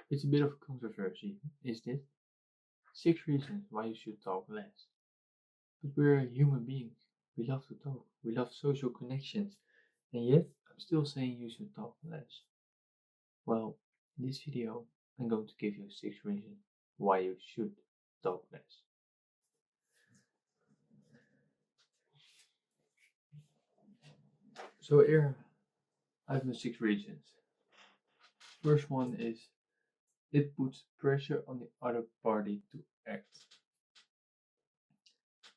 It's a bit of a controversy, isn't it? 6 reasons why you should talk less. But we're human beings. We love to talk. We love social connections. And yet, I'm still saying you should talk less. Well, in this video, I'm going to give you 6 reasons why you should talk less. So here, I have my 6 reasons. First one is, it puts pressure on the other party to act.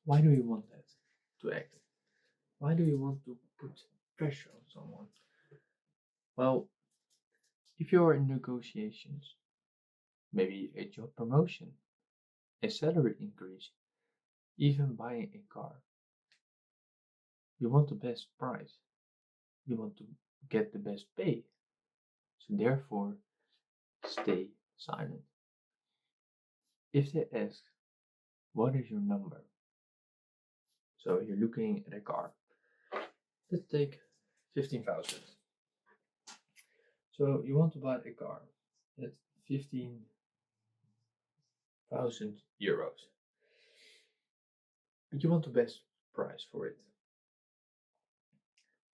Why do you want that? To act? Why do you want to put pressure on someone? Well, if you're in negotiations, maybe a job promotion, a salary increase, even buying a car, you want the best price. You want to get the best pay. So therefore, stay silent. If they ask, what is your number? So you're looking at a car. Let's take 15,000. So you want to buy a car at 15,000 euros. But you want the best price for it.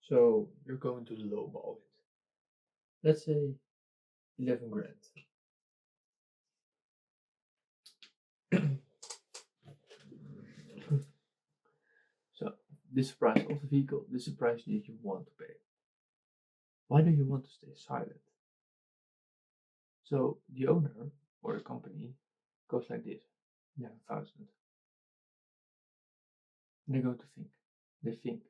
So you're going to lowball it. Let's say 11 grand. So this is the price of the vehicle, this is the price that you want to pay. Why do you want to stay silent? So the owner or the company goes like this, 11,000. And they're going to think. They think.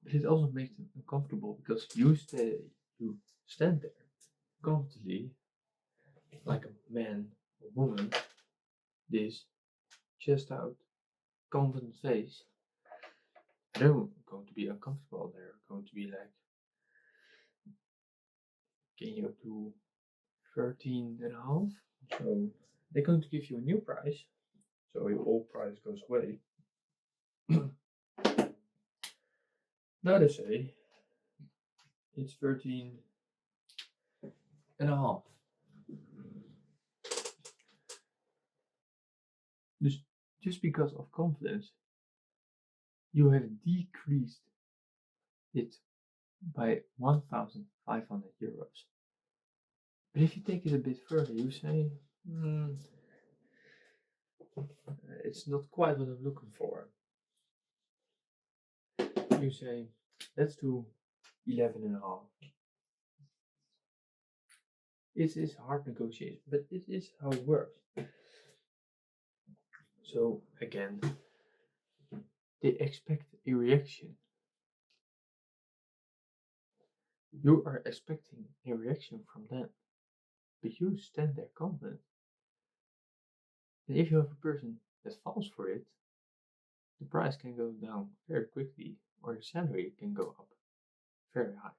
But it also makes them uncomfortable because you stand there comfortably like a man or woman, this chest out, confident face. They're going to be uncomfortable. They're going to be like, can you do 13.5? So they're going to give you a new price. So your old price goes away. Now they say it's 13.5. Just because of confidence, you have decreased it by 1,500 euros. But if you take it a bit further, you say, it's not quite what I'm looking for. You say, let's do 11.5. It is hard negotiation, but it is how it works. So again, they expect a reaction. You are expecting a reaction from them, but you stand there confident. And if you have a person that falls for it, the price can go down very quickly, or the salary can go up very high.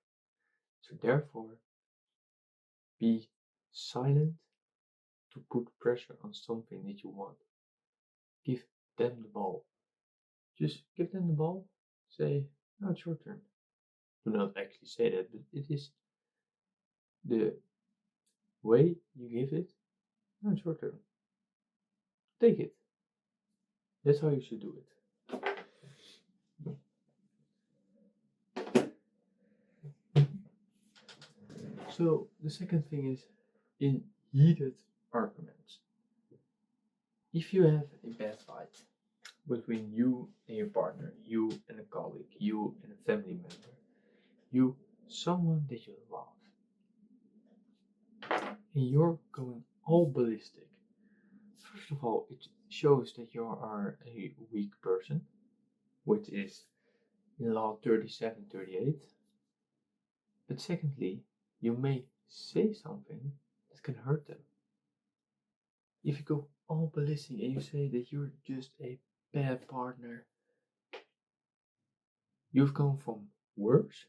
So therefore, be silent to put pressure on something that you want. Give them the ball. Just give them the ball. Say, no, it's your turn. Do not actually say that, but it is the way you give it. No, it's your turn. Take it. That's how you should do it. So the second thing is in heated arguments. If you have a bad fight between you and your partner, you and a colleague, you and a family member, you, someone that you love, and you're going all ballistic, first of all, it shows that you are a weak person, which is in law 3738. But secondly, you may say something that can hurt them. If you go all ballistic and you say that you're just a bad partner, you've gone from worse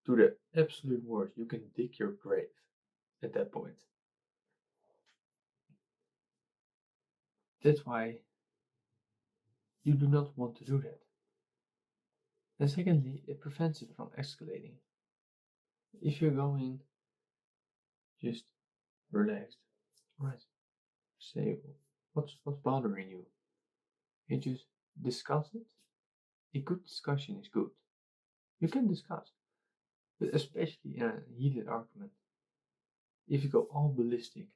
to the absolute worst. You can dig your grave at that point. That's why you do not want to do that. And secondly, it prevents it from escalating. If you're going just relaxed, right? Say what's bothering you. You just discuss it. A good discussion is good. You can discuss, but especially in a heated argument. If you go all ballistic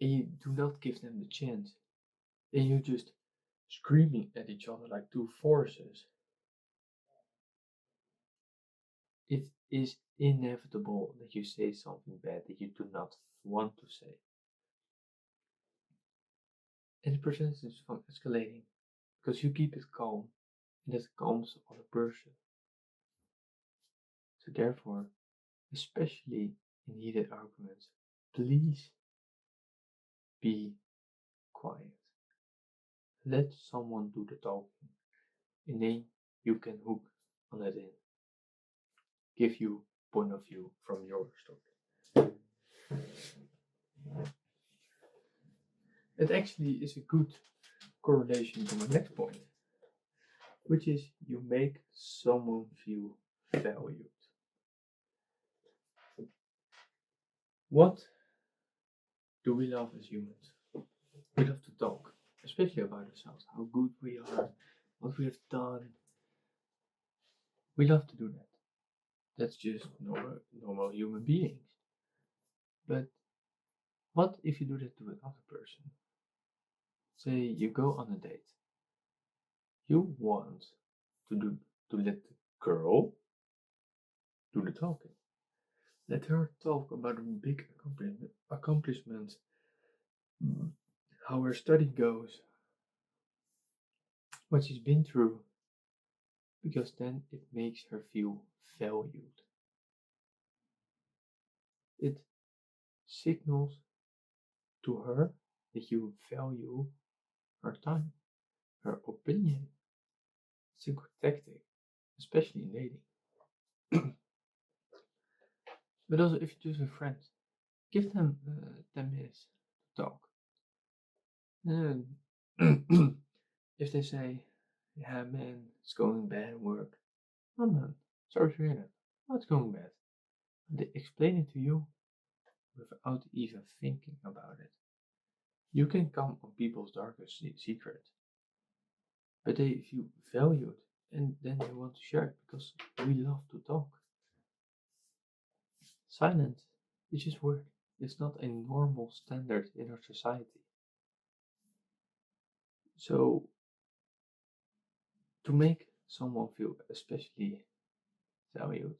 and you do not give them the chance, and you're just screaming at each other like two forces, it is inevitable that you say something bad that you do not want to say. And it prevents it from escalating because you keep it calm and that calms the other person. So therefore, especially in heated arguments, please be quiet. Let someone do the talking, and then you can hook on it in. Give you point of view from your story. It actually is a good correlation to my next point, which is you make someone feel valued. What do we love as humans? We love to talk, especially about ourselves, how good we are, what we have done. We love to do that. That's just normal human beings. But what if you do that to another person? Say you go on a date. You want to let the girl do the talking. Let her talk about a big accomplishment, how her study goes, what she's been through, because then it makes her feel valued. It signals to her that you value her time, her opinion. It's a good tactic, especially in dating. But also, if you choose a friend, give them 10 minutes to talk. And if they say, yeah, man, it's going bad at work. Oh, man, sorry to hear that. Oh, it's going bad. They explain it to you without even thinking about it. You can come on people's darkest secret, but they feel valued and then they want to share it because we love to talk. Silence is just work. It's not a normal standard in our society. So, to make someone feel especially valued,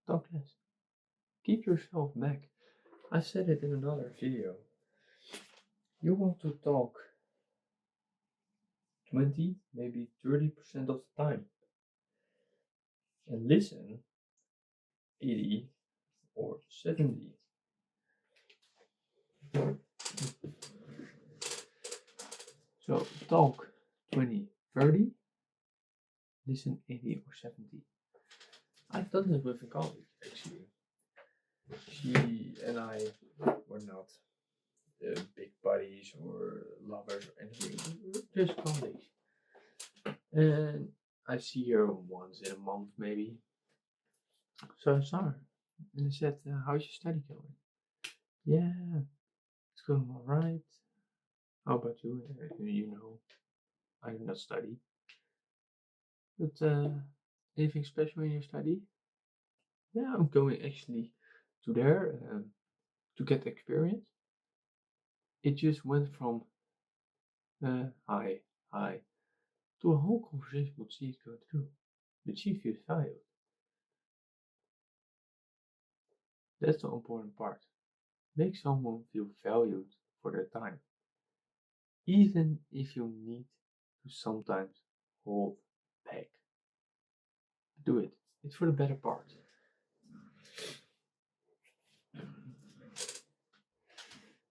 talk less. Keep yourself back. I said it in another video. You want to talk 20, maybe 30% of the time. And listen 80 or 70. So talk 20, 30, listen 80 or 70. I've done this with a colleague actually. She and I were not big buddies or lovers or anything, just colleagues. And I see her once in a month maybe. So I saw her and I said, how's your study going? Yeah, it's going alright. How about you? You know, I do not study. But anything special in your study? Yeah, I'm going actually to there to get experience. It just went from hi, hi, to a whole conversation what she's going through. But she feels valued. That's the important part. Make someone feel valued for their time. Even if you need to sometimes hold back. Do it. It's for the better part.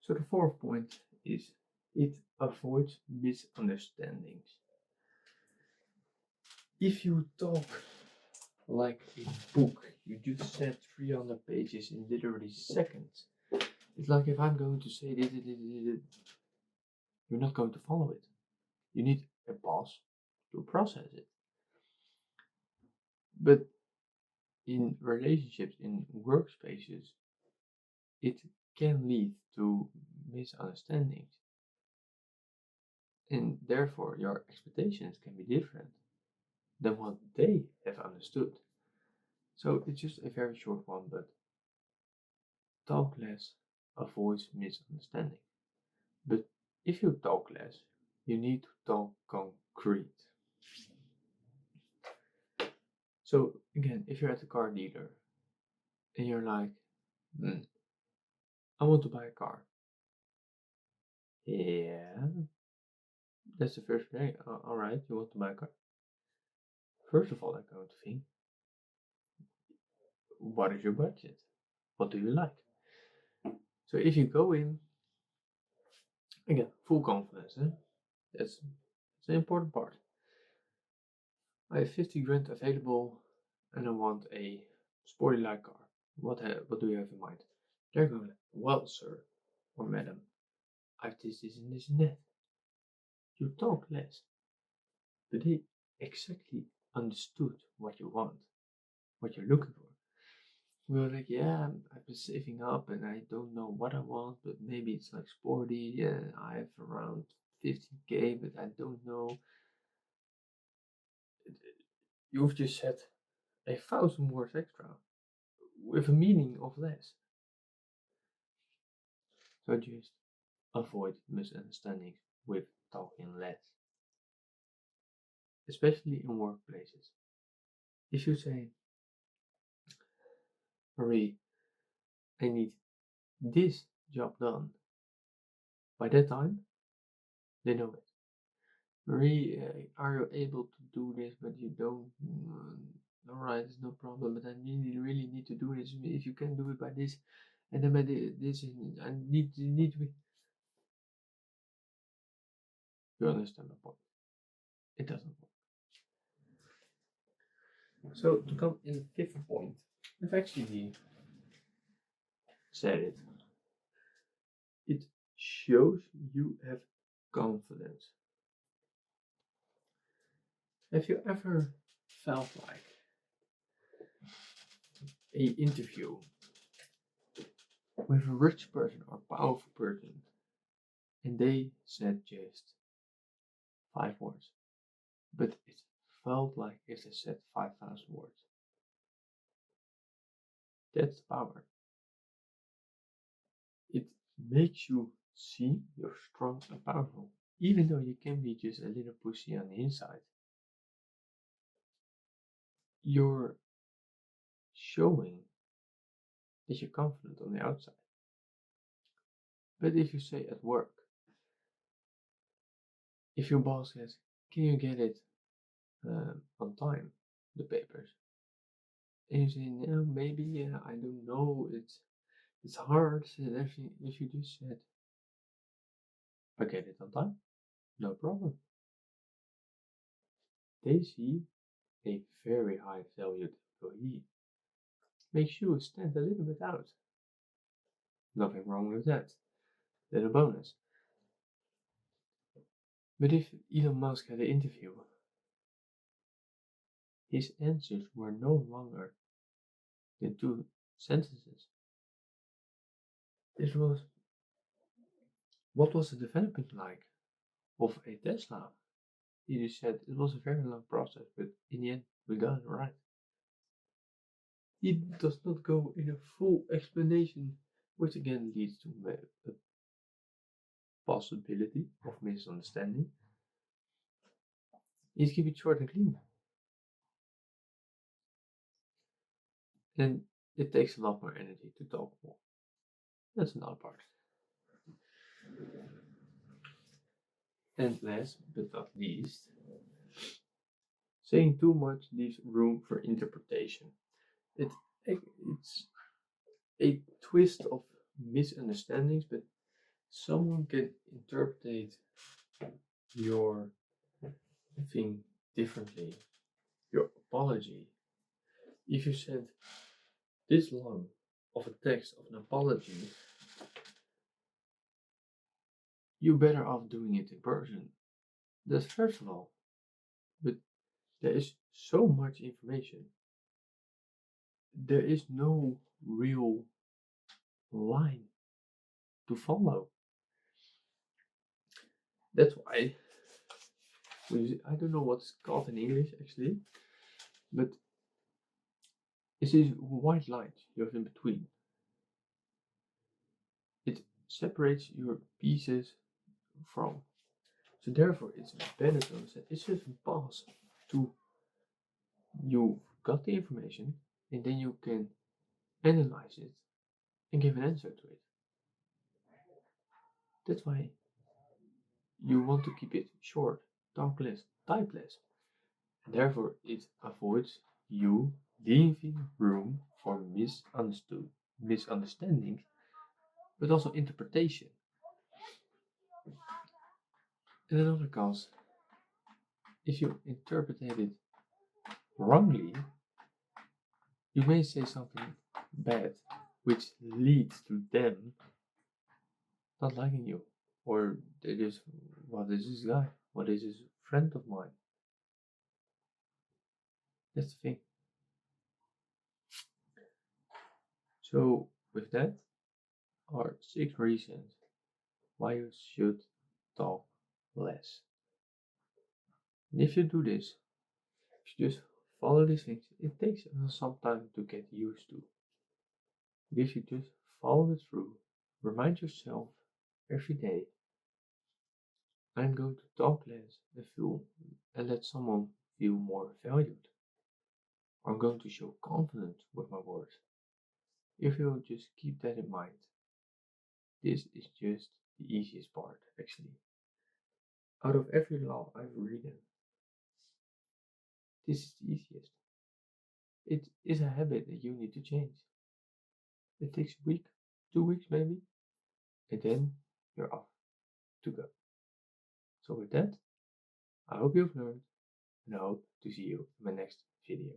So the fourth point is it avoids misunderstandings. If you talk like a book, you just said 300 pages in literally seconds. It's like if I'm going to say this, you're not going to follow it. You need a pause to process it. But in relationships, in workspaces, it can lead to misunderstandings, and therefore your expectations can be different than what they have understood. So it's just a very short one, but talk less avoids misunderstanding. But if you talk less, you need to talk concrete. So again, if you're at a car dealer and you're like, I want to buy a car. Yeah, that's the first thing. Alright, you want to buy a car. First of all, I'm going to think, what is your budget? What do you like? So if you go in, again, full confidence, that's an important part. I have 50 grand available and I want a sporty like car. What do you have in mind? They're going, well, sir or madam, I have this, and this, and that. You talk less, but they exactly understood what you want, what you're looking for. We were like, yeah, I've been saving up and I don't know what I want, but maybe it's like sporty. I have around 15K, but I don't know. You've just said 1,000 words extra with a meaning of less. So just avoid misunderstandings with talking less, especially in workplaces. If you say, Marie, I need this job done by that time, they know it. Marie, are you able to do this, but you don't? Alright, it's no problem, but I really need to do this. If you can do it by this, and then by this, I need to be. You understand my point? It doesn't work. So to come in the fifth point, I've actually said it. It shows you have confidence. Have you ever felt like a interview with a rich person or powerful person and they said just 5 words, but it felt like if they said 5,000 words? That's power. It makes you see you're strong and powerful, even though you can be just a little pussy on the inside. You're showing that you're confident on the outside. But if you say at work, if your boss says, can you get it on time, the papers? And you say, no, maybe, I don't know, it's hard. And everything. If you just said, I get it on time, no problem. They see a very high valued employee. Makes you stand a little bit out. Nothing wrong with that. Little bonus. But if Elon Musk had an interview, his answers were no longer than 2 sentences. It was, what was the development like of a Tesla? He just said it was a very long process, but in the end we got it right. He does not go in a full explanation, which again leads to a possibility of misunderstanding. He's keep it short and clean. And it takes a lot more energy to talk more. That's another part. And last but not least, saying too much leaves room for interpretation. It's a twist of misunderstandings, but someone can interpret your thing differently. Your apology. If you send this long of a text of an apology, you're better off doing it in person. That's first of all. But there is so much information. there is no real line to follow. That's why I don't know what's called in English actually, but it's these white lines you have in between. It separates your pieces from. So therefore, it's better to understand it's just a pass to you got the information and then you can analyze it and give an answer to it. That's why you want to keep it short, talk less, type less. And therefore, it avoids you leaving room for misunderstanding, but also interpretation. In another case, if you interpreted it wrongly, you may say something bad, which leads to them not liking you. Or they just, what is this guy? What is this friend of mine? That's the thing. So, with that, are 6 reasons why you should talk less. And if you do this, if you just follow these things, it takes some time to get used to. But if you just follow it through, remind yourself every day, I'm going to talk less and let someone feel more valued. I'm going to show confidence with my words. If you just keep that in mind, this is just the easiest part, actually. Out of every law I've written, this is the easiest. It is a habit that you need to change. It takes a week, 2 weeks maybe, and then you're off to go. So with that, I hope you've learned and I hope to see you in my next video.